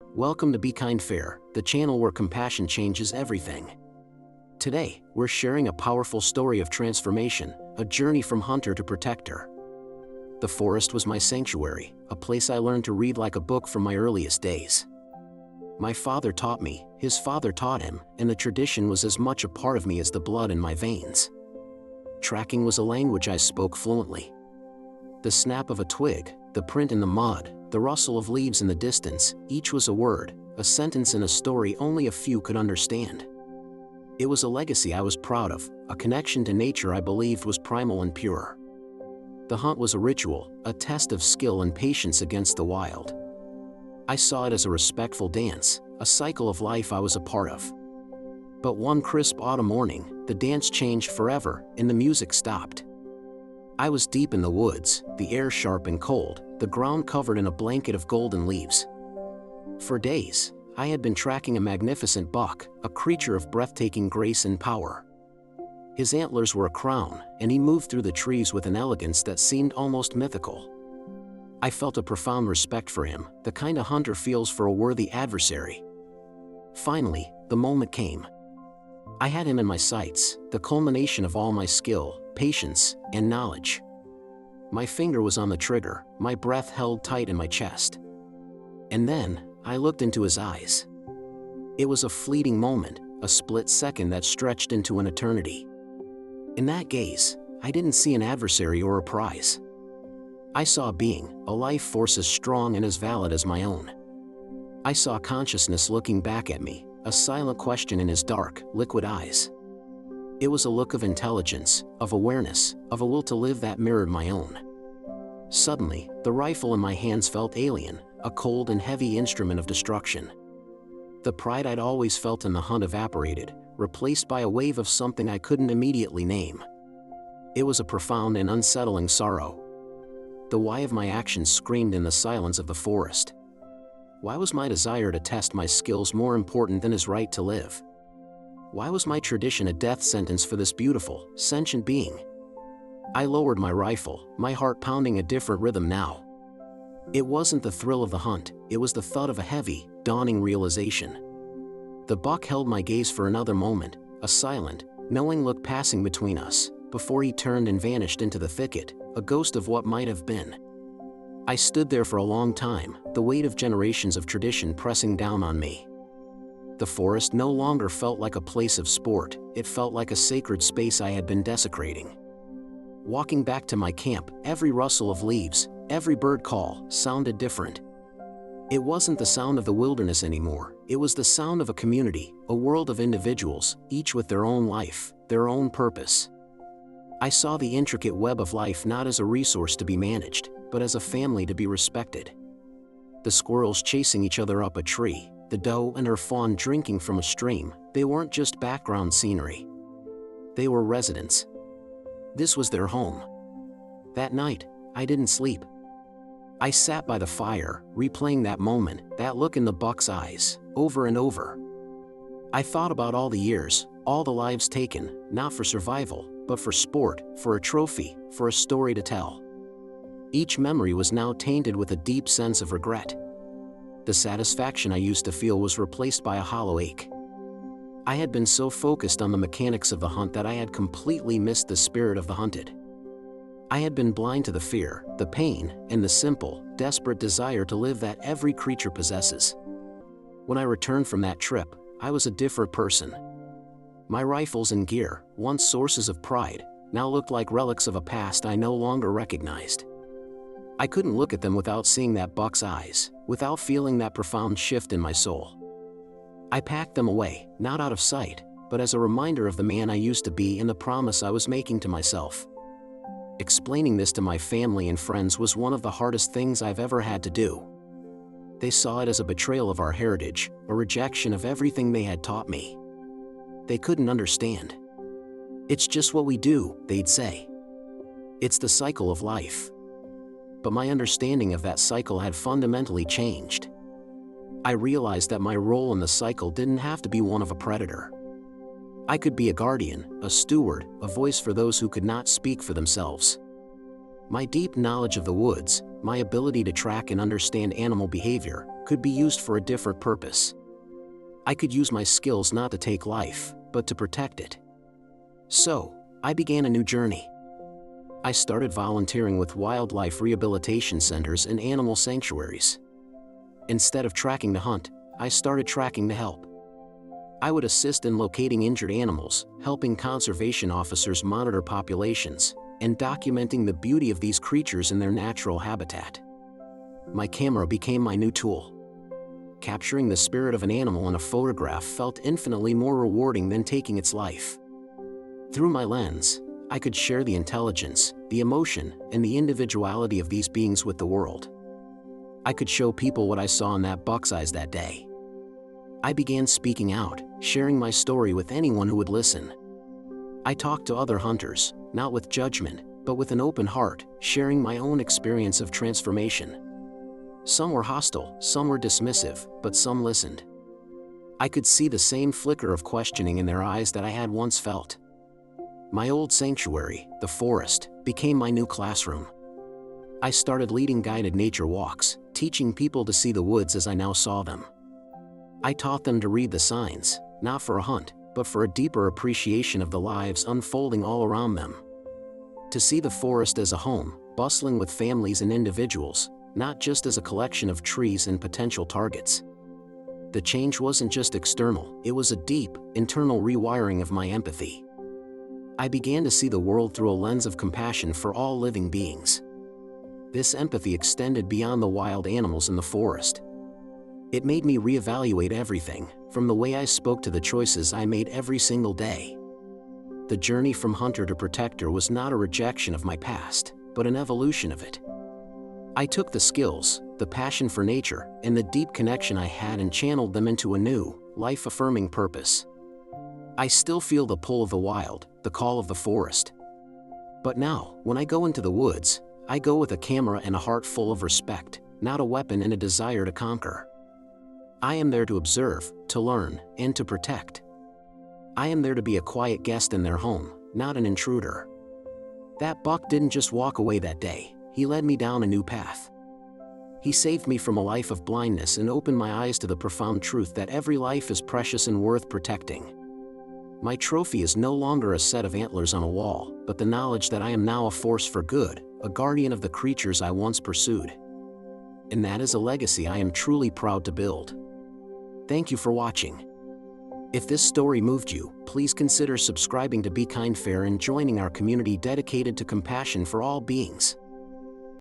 Welcome to Be Kind Fair, the channel where compassion changes everything. Today, we're sharing a powerful story of transformation, a journey from hunter to protector. The forest was my sanctuary, a place I learned to read like a book from my earliest days. My father taught me, his father taught him, and the tradition was as much a part of me as the blood in my veins. Tracking was a language I spoke fluently. The snap of a twig, the print in the mud, the rustle of leaves in the distance, each was a word, a sentence in a story only a few could understand. It was a legacy I was proud of, a connection to nature I believed was primal and pure. The hunt was a ritual, a test of skill and patience against the wild. I saw it as a respectful dance, a cycle of life I was a part of. But one crisp autumn morning, the dance changed forever, and the music stopped. I was deep in the woods, the air sharp and cold, the ground covered in a blanket of golden leaves. For days, I had been tracking a magnificent buck, a creature of breathtaking grace and power. His antlers were a crown, and he moved through the trees with an elegance that seemed almost mythical. I felt a profound respect for him, the kind a hunter feels for a worthy adversary. Finally, the moment came. I had him in my sights, the culmination of all my skill, patience, and knowledge. My finger was on the trigger, my breath held tight in my chest. And then, I looked into his eyes. It was a fleeting moment, a split second that stretched into an eternity. In that gaze, I didn't see an adversary or a prize. I saw a being, a life force as strong and as valid as my own. I saw consciousness looking back at me, a silent question in his dark, liquid eyes. It was a look of intelligence, of awareness, of a will to live that mirrored my own. Suddenly, the rifle in my hands felt alien, a cold and heavy instrument of destruction. The pride I'd always felt in the hunt evaporated, replaced by a wave of something I couldn't immediately name. It was a profound and unsettling sorrow. The why of my actions screamed in the silence of the forest. Why was my desire to test my skills more important than his right to live? Why was my tradition a death sentence for this beautiful, sentient being? I lowered my rifle, my heart pounding a different rhythm now. It wasn't the thrill of the hunt, it was the thud of a heavy, dawning realization. The buck held my gaze for another moment, a silent, knowing look passing between us, before he turned and vanished into the thicket, a ghost of what might have been. I stood there for a long time, the weight of generations of tradition pressing down on me. The forest no longer felt like a place of sport, it felt like a sacred space I had been desecrating. Walking back to my camp, every rustle of leaves, every bird call, sounded different. It wasn't the sound of the wilderness anymore, it was the sound of a community, a world of individuals, each with their own life, their own purpose. I saw the intricate web of life not as a resource to be managed, but as a family to be respected. The squirrels chasing each other up a tree, the doe and her fawn drinking from a stream, they weren't just background scenery. They were residents. This was their home. That night, I didn't sleep. I sat by the fire, replaying that moment, that look in the buck's eyes, over and over. I thought about all the years, all the lives taken, not for survival, but for sport, for a trophy, for a story to tell. Each memory was now tainted with a deep sense of regret. The satisfaction I used to feel was replaced by a hollow ache. I had been so focused on the mechanics of the hunt that I had completely missed the spirit of the hunted. I had been blind to the fear, the pain, and the simple, desperate desire to live that every creature possesses. When I returned from that trip, I was a different person. My rifles and gear, once sources of pride, now looked like relics of a past I no longer recognized. I couldn't look at them without seeing that buck's eyes, without feeling that profound shift in my soul. I packed them away, not out of sight, but as a reminder of the man I used to be and the promise I was making to myself. Explaining this to my family and friends was one of the hardest things I've ever had to do. They saw it as a betrayal of our heritage, a rejection of everything they had taught me. They couldn't understand. It's just what we do, they'd say. It's the cycle of life. But my understanding of that cycle had fundamentally changed. I realized that my role in the cycle didn't have to be one of a predator. I could be a guardian, a steward, a voice for those who could not speak for themselves. My deep knowledge of the woods, my ability to track and understand animal behavior, could be used for a different purpose. I could use my skills not to take life, but to protect it. So, I began a new journey. I started volunteering with wildlife rehabilitation centers and animal sanctuaries. Instead of tracking the hunt, I started tracking the help. I would assist in locating injured animals, helping conservation officers monitor populations, and documenting the beauty of these creatures in their natural habitat. My camera became my new tool. Capturing the spirit of an animal in a photograph felt infinitely more rewarding than taking its life. Through my lens, I could share the intelligence, the emotion, and the individuality of these beings with the world. I could show people what I saw in that buck's eyes that day. I began speaking out, sharing my story with anyone who would listen. I talked to other hunters, not with judgment, but with an open heart, sharing my own experience of transformation. Some were hostile, some were dismissive, but some listened. I could see the same flicker of questioning in their eyes that I had once felt. My old sanctuary, the forest, became my new classroom. I started leading guided nature walks, teaching people to see the woods as I now saw them. I taught them to read the signs, not for a hunt, but for a deeper appreciation of the lives unfolding all around them. To see the forest as a home, bustling with families and individuals, not just as a collection of trees and potential targets. The change wasn't just external, it was a deep, internal rewiring of my empathy. I began to see the world through a lens of compassion for all living beings. This empathy extended beyond the wild animals in the forest. It made me reevaluate everything, from the way I spoke to the choices I made every single day. The journey from hunter to protector was not a rejection of my past, but an evolution of it. I took the skills, the passion for nature, and the deep connection I had and channeled them into a new, life-affirming purpose. I still feel the pull of the wild, the call of the forest. But now, when I go into the woods, I go with a camera and a heart full of respect, not a weapon and a desire to conquer. I am there to observe, to learn, and to protect. I am there to be a quiet guest in their home, not an intruder. That buck didn't just walk away that day, he led me down a new path. He saved me from a life of blindness and opened my eyes to the profound truth that every life is precious and worth protecting. My trophy is no longer a set of antlers on a wall, but the knowledge that I am now a force for good, a guardian of the creatures I once pursued. And that is a legacy I am truly proud to build. Thank you for watching. If this story moved you, please consider subscribing to Be Kind Fair and joining our community dedicated to compassion for all beings.